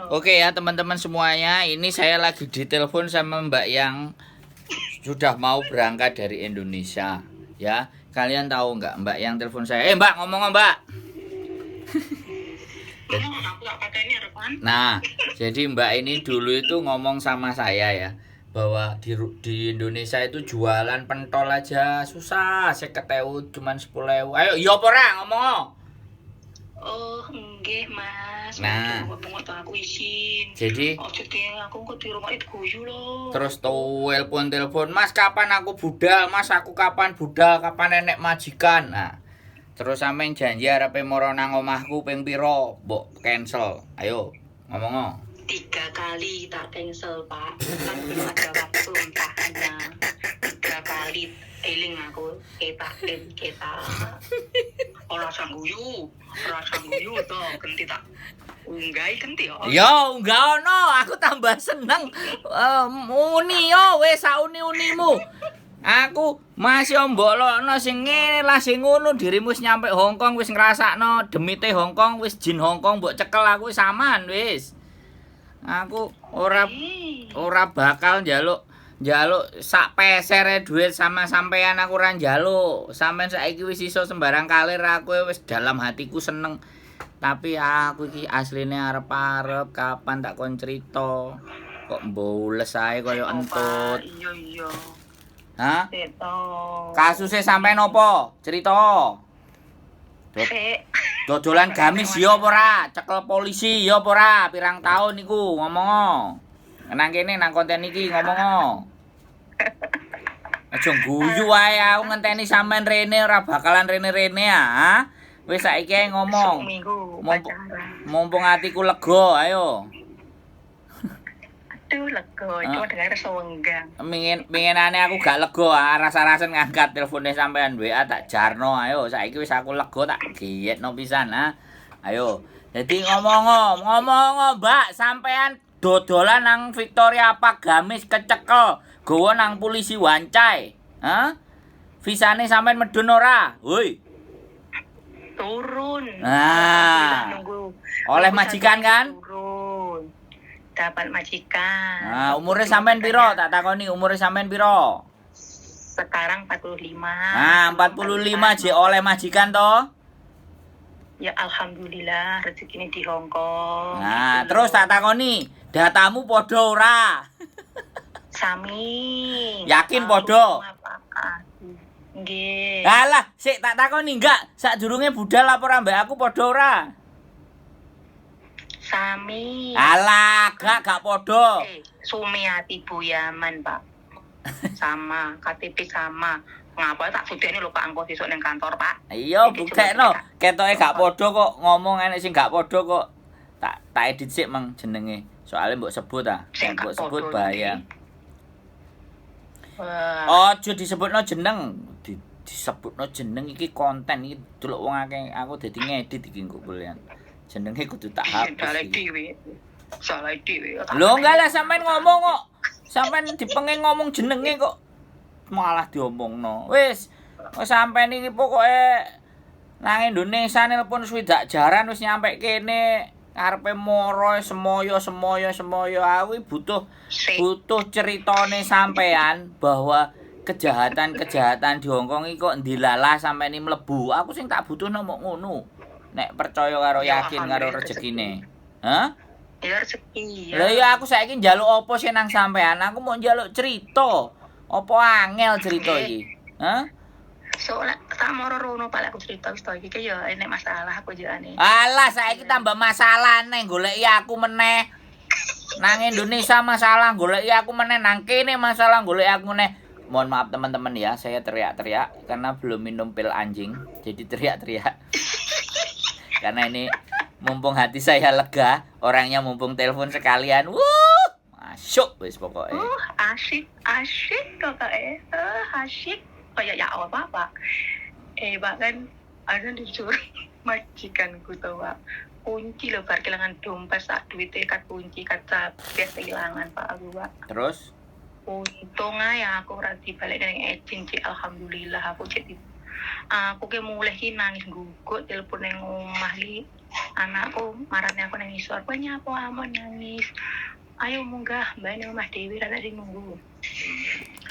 Oke ya teman-teman semuanya, ini saya lagi ditelepon sama Mbak yang sudah mau berangkat dari Indonesia. Ya, kalian tahu nggak Mbak yang telepon saya? Mbak, ngomong Mbak. Nah, jadi Mbak ini dulu itu ngomong sama saya ya, bahwa di Indonesia itu jualan pentol aja susah, 50.000 cuman 10.000. Ayo, iya apa ora ngomong? Oh, nggih, Mas. Nah, aku izin. jadi aku kok di rumah itu guyu loh. terus telepon, Mas kapan aku budal, Mas aku kapan budal, kapan nenek majikan. Nah, terus sampean janji arepe moro nang omahku ping pira, mbok cancel. Ayo, ngomong. 3 kali tak cancel, Pak. Kan belum ada waktu entahnya. 3 kali eling aku kita ora sangguyu to genti tak unggahi genti yo. Yo, enggak ono, aku tambah seneng. Uni yo wis sak uni-unimu. Aku masih ombolokno sing ngene lah sing ngono, dirimu wis nyampe Hongkong wis ngrasakno demite Hongkong wis jin Hongkong mbok cekel aku wis aman wis. Aku ora bakal njaluk sak pesere duit sama sampean, aku ora njaluk. Sampean saiki wis iso sembarang kalir, aku wis dalam hatiku seneng. Tapi aku iki asline arep-arep kapan tak kon crito. Kok mboles ae kaya entut. Iya. Hah? Kasusnya sampean opo? Cerita. Dodolan gamis ya apa ora? Cekel polisi ya apa ora? Pirang tahun niku ngomong. Nang kene nang konten iki ngomong. Aja guyu wae aku ngenteni sampean rene ora bakalan rene-rene ya. Wis saiki ae ngomong. Mumpung atiku lega, ayo. Aduh lega, cuma dengar sewenggang. Pengenane aku gak lega, rasa-rasen ngangkat telepone sampean WA tak jarno. Ayo saiki wis aku lega tak gietno pisan ha. Ayo. Jadi ngomong Mbak, sampean dodolan nang Victoria Park gamis kecekel, gowo nang polisi wancai. Hah? Visane sampean medun ora? Woi. Turun. Nah. Oleh majikan kan? Turun. Dapat majikan. Nah, umure sampean piro? Tak takoni umure sampean piro? Sekarang 45. Nah, 45 je oleh majikan to? Ya alhamdulillah rezekine di Hongkong. Nah, gitu. Terus tak takoni, datamu padha ora? Sami. Yakin padha? Nggih. Alah, sik tak takoni enggak, sadurunge budal apa ora mbak aku padha ora? Sami. Alah, gak padha. Sumiati Boyaman, Pak. Sama, KTP sama. Ngapa tak sudekne lho Pak angko sesuk ning kantor, Pak. Iya, buktekno. Ketoke gak padha kok, ngomong enek sing gak padha kok. Tak edit sik mang jenenge. Soale mbok sebut mbok sebut bahaya. Ojo disebutno jeneng. Disebutno jeneng iki konten iki delok wong akeh. Aku dadi ngedit iki kok kulian. Jenenge kudu tak hapus. Salah dhewe. Lho enggak lah sampean ngomong kok. Sampean dipengen ngomong jenenge kok malah diomongno. Wis sampean iki pokoke nang Indonesia nelpon swidak jaran wis nyampe kene karepe moro semoyo. Aku butuh ceritane sampean bahwa kejahatan di Hongkong iki kok ndilalah sampean iki mlebu. Aku sing tak butuhno mok ngono. Nek percaya karo yakin karo rezekine. Hah? Ya rezeki. Lah ya aku saiki njaluk apa sih nang sampean? Aku mau njaluk cerita. Apa angel cerita iki? Hah? Soalnya tak moro rono Pak aku cerita wis to iki ya enek masalah aku jane. Alah saiki tambah masalah neng goleki aku meneh. Nang Indonesia masalah goleki aku meneh, nang kene masalah goleki aku meneh. Mohon maaf teman-teman ya, saya teriak-teriak karena belum minum pil anjing. Jadi teriak-teriak. Karena ini mumpung hati saya lega, orangnya mumpung telepon sekalian. Masuk wis pokoke. Asyik kok asyik. Kayak ya apa Pak. Bahkan ada dicuri majikanku tuh Pak. Kunci lho bar kehilangan dompet sak duwite kat kunci kat bias kehilangan Pak aku Pak. Terus untung ae aku ora dibalik ning agent alhamdulillah aku jadi aku ke mulai ki nangis gugut telepon ning omah li anakku marane aku nang isor, "Kowe nyapa amon nangis? Ayo munggah, mbak ini omah Dewi rada sing nunggu."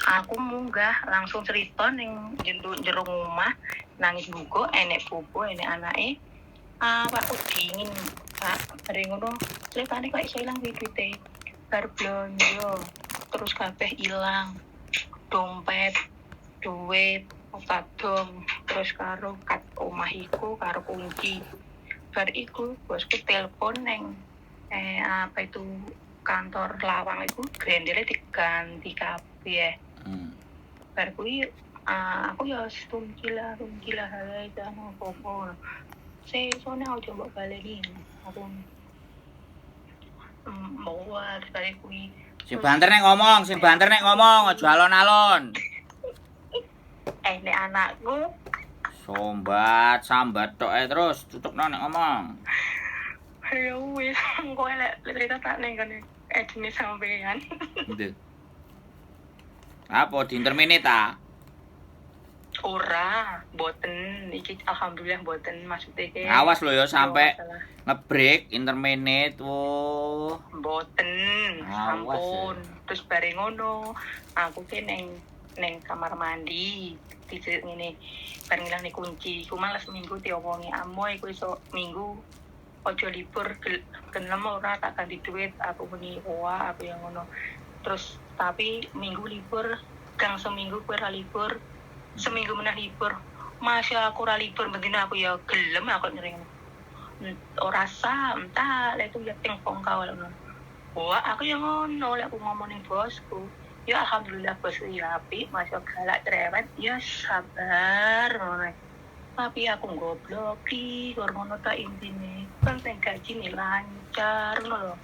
Aku munggah langsung cerita ning jero omah, nangis buku, enek pupu, enek anake. Awakku dingin, Pak. Bare ngono, ceritane kok iso ilang duite. Bar blonjo, terus kabeh ilang. Dompet, duit, kadom, terus karo kat omah iku karo kunci. Bar iku bosku telepon neng apa itu kantor lawang itu grendele diganti kabeh. Bar kuwi aku ya tungkila hale jangan apa-apa. Soalnya aku coba baleni aku bawa dari kuwi. Sing banter nek ngomong, aja alon-alon. Nek anakku Sambat tok terus tutupno nek ngomong. ya wis engko lek cerita tak ning kene jenis sampean. Ndek. Apa diintermine ta? Ora, boten iki alhamdulillah boten maksudnya ke. Awas lho ya sampe ngebreak interminate. Wo. Boten, ampun. Terus bareng ngono, aku ki neng kamar mandi. Dicek ngene, bareng ilang nih kunci. Ku males minggu diomongi amoy ku iso minggu ojo libur gelem ora tak ganti duit aku muni wah aku yang ngono. Terus tapi minggu libur gang seminggu ku ora libur. Seminggu meneh libur. Masya aku ora libur bendina aku ya gelem aku nyering. Ora sah entah lek itu ya tengkong kawal ngono. Wah, aku yang ngono lek aku ngomongin bosku. Ya alhamdulillah bosku ya apik, masya galak cerewet, ya sabar ngono. Tapi aku goblok ki, ngono ta intine. Kan sing gaji nih lancar ngono lho.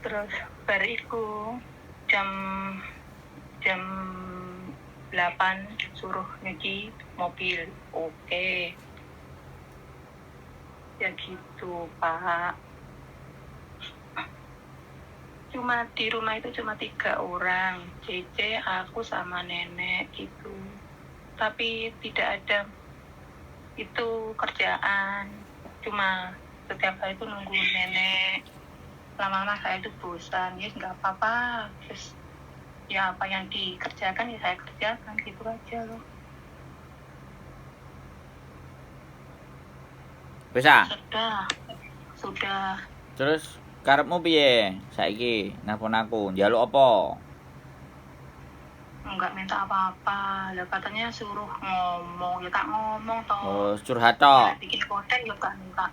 Terus bariku jam 8 suruh nyuci mobil. Oke. Ya gitu, Pak. Cuma di rumah itu cuma 3 orang. Cece, aku sama nenek gitu. Tapi tidak ada itu kerjaan. Cuma setiap hari itu nunggu nenek. Lama-lama saya itu bosan. Ya nggak apa-apa. Terus ya apa yang dikerjakan ya saya kerjakan gitu aja loh. Bisa? Sudah. Terus karepmu piye saiki? Nelpon aku, njaluk apa? Enggak minta apa-apa. Lah katanya suruh ngomong, ya tak ngomong toh. Oh, curhat tok. Bikin konten ya gak minta.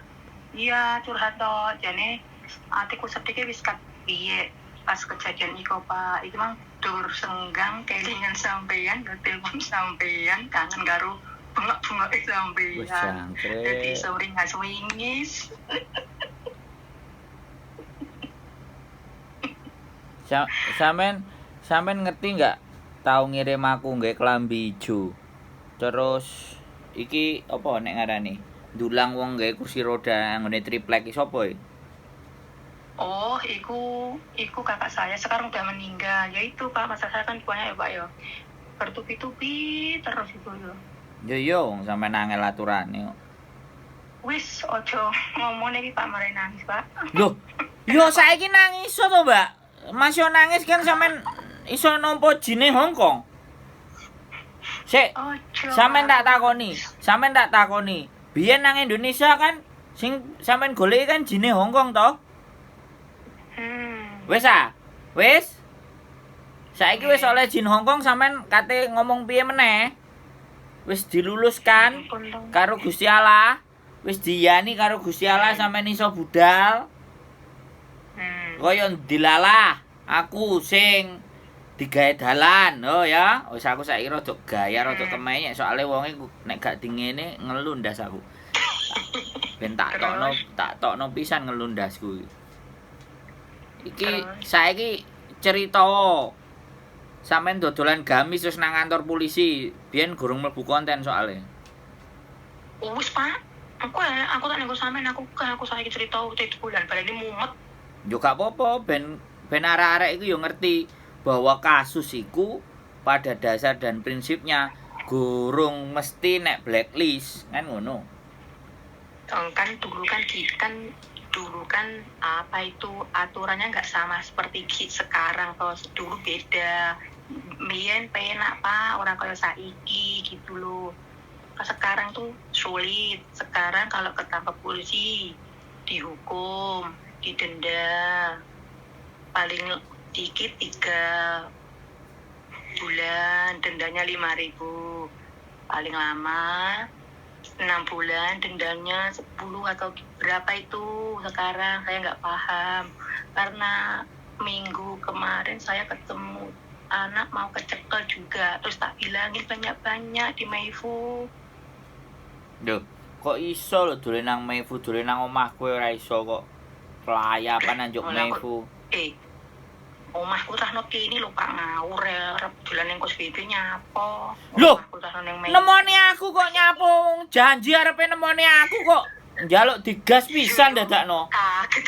Iya, curhat toh. Jane atiku sedikit wis piye pas kejadian iko Pak. Iki mang dur senggang kelingan sampean, telepon sampean, kangen karo bengak-bengak sampean. Jadi sering ngaswingis. Sampean ngerti nggak? Tahu ngirim aku nggak klambi ijo. Terus iki apa nek ngarani? Dulang wong nggak kursi roda nggone triplek iki sapa iki? Oh, iku kakak saya sekarang udah meninggal. Ya itu Pak, masa saya kan banyak ya Pak ya. Bertubi-tubi terus itu yo. Yo sampean angel aturane kok. Wis ojo ngomong iki Pak mare nangis Pak. Loh, yo saiki nangis to Mbak? Mas yo nangis kan sampean iso nampa jine Hongkong. Sik, sampean tak takoni. Biyen nang Indonesia kan sing sampean goleki kan jine Hongkong to? Wis ah? Wis? Saiki wis oleh jin Hongkong sampean kate ngomong piye meneh? Wis diluluskan karo Gusti Allah. Wis diyani karo Gusti Allah sampean iso budal. Kaya dilalah aku sing digawe dalan. Oh ya, wis aku saiki rada gaya rada kemenyek soalé wonge nek gak dingene ngelundas aku. Ben tak tokno pisan ngelundasku. Iki saiki cerita sampean dodolan gamis terus nang kantor polisi. Biyen gurung mlebu konten soalé. Wis Pak, aku tak nego sampean aku saiki cerita 3 bulan baleni mumet. Yo gak apa-apa ben arek-arek iku yo ngerti bahwa kasus iku pada dasar dan prinsipnya Gurung mesti nek blacklist kan ngono. Kan dulu kan apa itu aturannya nggak sama seperti sekarang. Kalau dulu beda. Mien penak pak orang kaya saiki gitu loh. Sekarang tuh sulit. Sekarang kalau ketangkep polisi dihukum, didenda paling dikit 3 bulan, dendanya 5.000, paling lama 6 bulan, dendanya 10 atau berapa itu sekarang saya nggak paham. Karena minggu kemarin saya ketemu anak mau kecekel juga, terus tak bilangin banyak-banyak di Meifu. Duh, kok iso lho dolen nang Meifu, dolen nang omahku ora iso kok. Kelayapan nang njuk Meifu. Omahku tahno kene lho Pak ngawur ya, dolan ning kos BB nyapo. Loh, Omahku tahno ning Meifu. nemoni aku kok nyapo, janji arepe nemoni aku kok. Njaluk digas pisan dadakno. Kaget.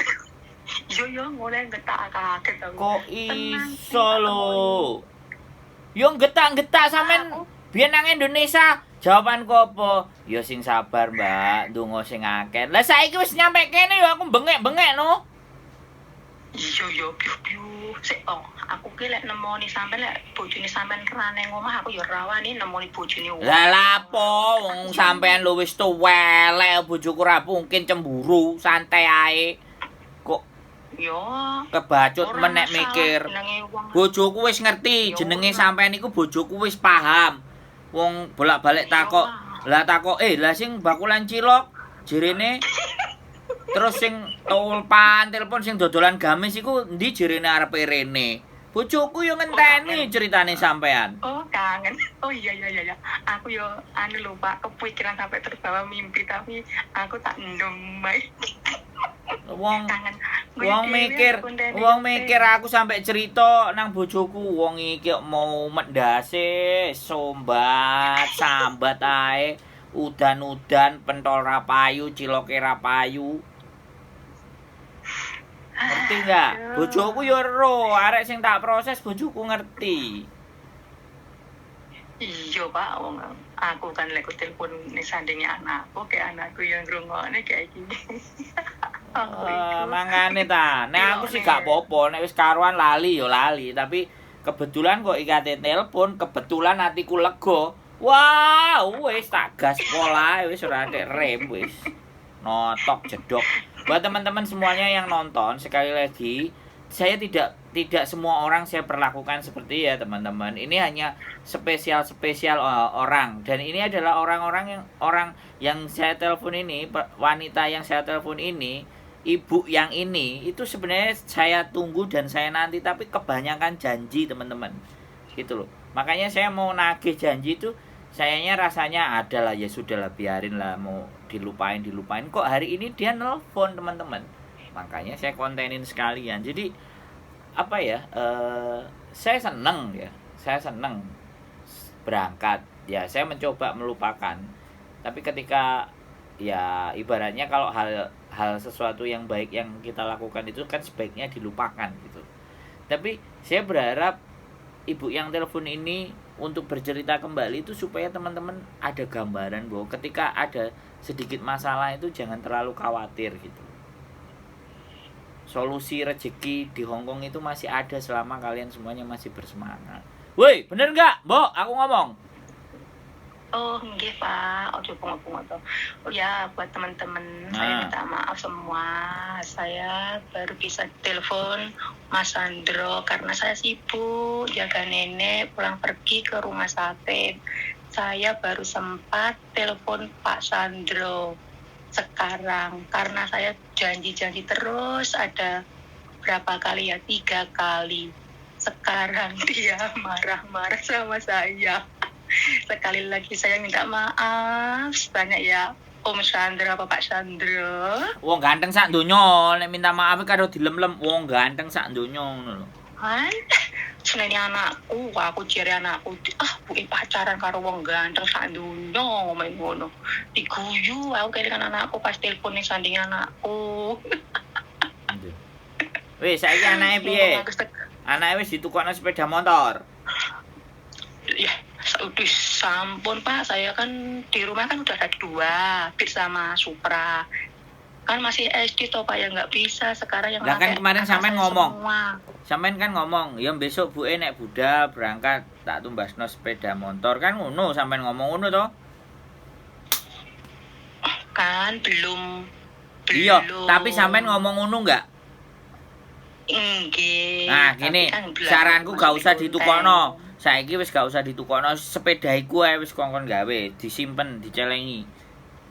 Yo mulai getak kaget aku. Kok iso lho. Yo getak-getak sampean biyen nang Indonesia. Jawabanku apa? Ya sing sabar, Mbak. Ndonga sing akeh. Lah saiki wis nyampe kene yo aku bengek-bengek no. Iya piu-piu. Sik aku ki lek nemoni sampean lek bojone sampean rene ngomah aku ya rawani nemoni bojone wong. Lah lapo wong sampean lu wis tuwelek bojoku ora mungkin cemburu, santai ae. Kok yo kebacut menek mikir. Bojoku wis ngerti jenenge sampean iku bojoku wis paham. Wong bolak-balik takok. Lah takok, lah sing bakulan cilok jerene terus sing tulpan telepon sing dodolan gamis iku endi jerene arepe rene. Bojoku yo ngenteni ceritane sampean. Oh, kangen. Oh iya. Aku yo lho Pak, kepikiran sampai terbawa mimpi tapi aku tak ndem. Wong mikir aku sampai cerita nang bojoku wong iki mau mendase sambat ae udan-udan pentol ra payu ciloke ra payu. Ngerti enggak? Bojoku yo ero, arek sing tak proses bojoku ngerti. Iya Pak, wong aku kan lek telepon sandinge anakku kayak anakku yang ngrungokne kayak gini. Mangane ta. Nek aku sih gak apa-apa, nek wis karuan lali ya lali, tapi kebetulan kok ikate telepon, kebetulan hatiku lega. Wah, wis tak gas pola, wis ora ada rem wis. Notok jedok. Buat teman-teman semuanya yang nonton, sekali lagi saya tidak semua orang saya perlakukan seperti ya teman-teman. Ini hanya spesial orang dan ini adalah orang yang saya telepon ini, wanita yang saya telepon ini, ibu yang ini itu sebenarnya saya tunggu dan saya nanti tapi kebanyakan janji teman-teman. Gitu loh. Makanya saya mau nagih janji itu sayanya rasanya adalah ya sudahlah biarin lah mau dilupain. Kok hari ini dia nelpon teman-teman. Makanya saya kontenin sekalian. Jadi apa ya? Saya seneng berangkat. Ya saya mencoba melupakan. Tapi ketika ya ibaratnya kalau hal sesuatu yang baik yang kita lakukan itu kan sebaiknya dilupakan gitu. Tapi saya berharap ibu yang telepon ini untuk bercerita kembali itu supaya teman-teman ada gambaran bahwa ketika ada sedikit masalah itu jangan terlalu khawatir gitu. Solusi rezeki di Hongkong itu masih ada selama kalian semuanya masih bersemangat. Woi, bener nggak, Mbok? Aku ngomong. Oh, nggih Pak, ojo bunga-bunga tuh. Oh ya, buat teman-teman, saya minta maaf semua. Saya baru bisa telepon Mas Sandro karena saya sibuk jaga nenek pulang pergi ke rumah sakit. Saya baru sempat telepon Pak Sandro sekarang karena saya janji terus ada berapa kali ya, 3 kali. Sekarang dia marah-marah sama saya. Sekali lagi saya minta maaf banyak ya Om Sandro apa Pak Sandro. Wong ganteng sak donya, nek minta maaf karo dilem-lem wong ganteng sak donya ngono lho. Han, seneni anakku, aku ciri anakku. Bukan pacaran karo wong ganteng sak donya ngomong ngono. Diguyu aku kelingan anakku pas telepon ning sanding anakku. Wis saiki anake piye? Anake wis ditukokno sepeda motor. Ya, Sampun Pak, saya kan di rumah kan udah ada 2, Beat sama Supra. Kan masih SD toh Pak, ya nggak bisa sekarang yang Lah kan pakai kemarin anak sampean saya ngomong. semua. Sampean kan ngomong, ya besok Bu nek budal berangkat tak tumbasno sepeda motor kan ngono sampean ngomong ngono toh? Kan belum. Iya, tapi sampean ngomong ngono enggak? Nggih. Nah, tapi gini, kan belum saranku gak usah masih ditukokno. Saiki wis gak usah ditukokno, sepeda iku ae wis kongkon gawe, disimpen, dicelengi.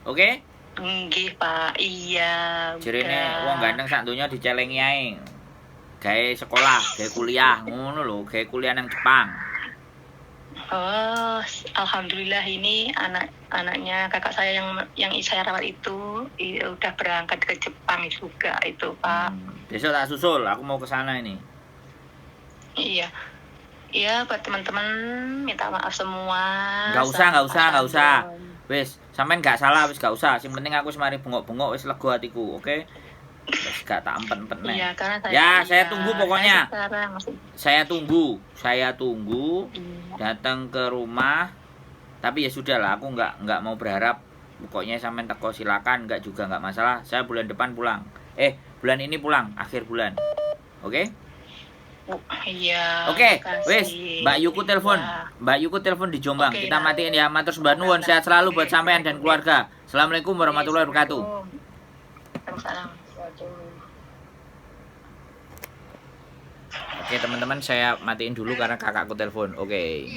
Oke? Nggih, Pak. Iya. Jerene udah. wong ganteng sak donya dicelengi ae. Gawe sekolah, gawe kuliah, ngono lho, gawe kuliah nang Jepang. Oh, alhamdulillah ini anaknya kakak saya yang saya rawat itu udah berangkat ke Jepang juga itu, Pak. Besok tak susul, aku mau ke sana ini. Iya. Iya, buat teman-teman minta maaf semua. Gak usah. Salam. Wis, sampean gak salah, wis gak usah. Sing penting aku semari bengok-bengok wis lega atiku, oke? Wis gak tak empet-empet nek. Iya, karena Saya tunggu pokoknya. Saya sekarang Saya tunggu iya. datang ke rumah. Tapi ya sudah lah, aku nggak mau berharap. Pokoknya sampean teko silakan, nggak juga nggak masalah. Saya bulan depan pulang. Bulan ini pulang, akhir bulan. Oke? Iya. Oke, makasih. wis, Mbak Yuku telepon. Iya. Mbak Yuku telepon di Jombang. Oke, Kita nah. matiin ya. Matur sembah nuwun, sehat selalu buat sampean dan keluarga. Assalamualaikum warahmatullahi wabarakatuh. Waalaikumsalam. Oke, teman-teman, saya matiin dulu karena kakakku telepon. Oke.